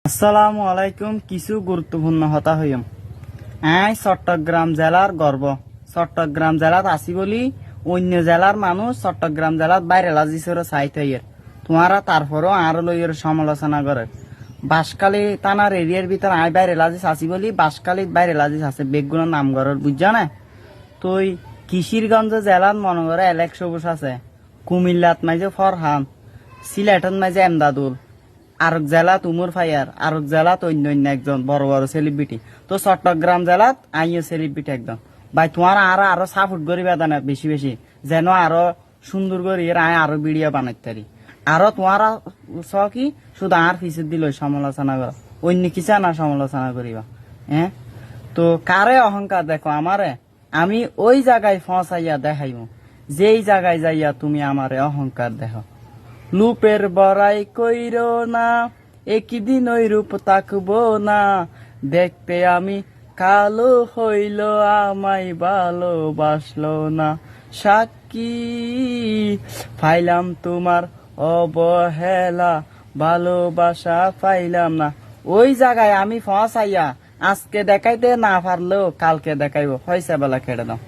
আসসালামু আলাইকুম। কিছু গুরুত্বপূর্ণ কথা হইম। চট্টগ্রাম জেলার গর্ব। চট্টগ্রাম জেলাত আসি বলি অন্য জেলার মানুষ চট্টগ্রাম জেলাত বাইরে লাজিসের চাইতে তোমারা তারপরও আর লইয়ের সমালোচনা করে। বাঁশখালী থানার এরিয়ার ভিতর বাইরে লাজিস আসি বলি বাঁশখালীত বাইরে লাজিস আছে বেগগুলোর নাম গড়ের বুঝছা না। তুই কিশোরগঞ্জ জেলার মনে করে এলেক সবুজ আছে, কুমিল্লাত মাঝে ফরহান, সিলেটত মাঝে এমদাদুল, আরক জেলাত উমর ফায়ার, আরক জেলাত অন্য অন্য একজন বড় বড় সেলিব্রিটি। তো চট্টগ্রাম জেলাত আইও সেলিব্রিটি একদম। ভাই তোমার আরো সাপোর্ট করি বেদানা বেশি বেশি, যেন আরো সুন্দর করি আরো ভিডিও বানাইতে পারি। আরো তোমারা কি শুধু আর পিছিয়ে দিল সমালোচনা করা, অন্য কিছু না সমালোচনা করিবা। তো কারে অহংকার দেখো আমারে, আমি ওই জায়গায় পৌঁছাইয়া দেখাইব যেই জায়গায় যাইয়া তুমি আমারে অহংকার দেখো। লুপের বড়াই কইর না, একদিন ওই রূপ তাকবো না, দেখতে আমি কালো হইল আমায় ভালোবাসলো না, সাক্ষী পাইলাম তোমার অবহেলা, ভালোবাসা পাইলাম না। ওই জায়গায় আমি পৌঁছাইয়া আজকে দেখাইতে না পারলেও কালকে দেখাইব, হয়েছে বেলা কেটে দাও।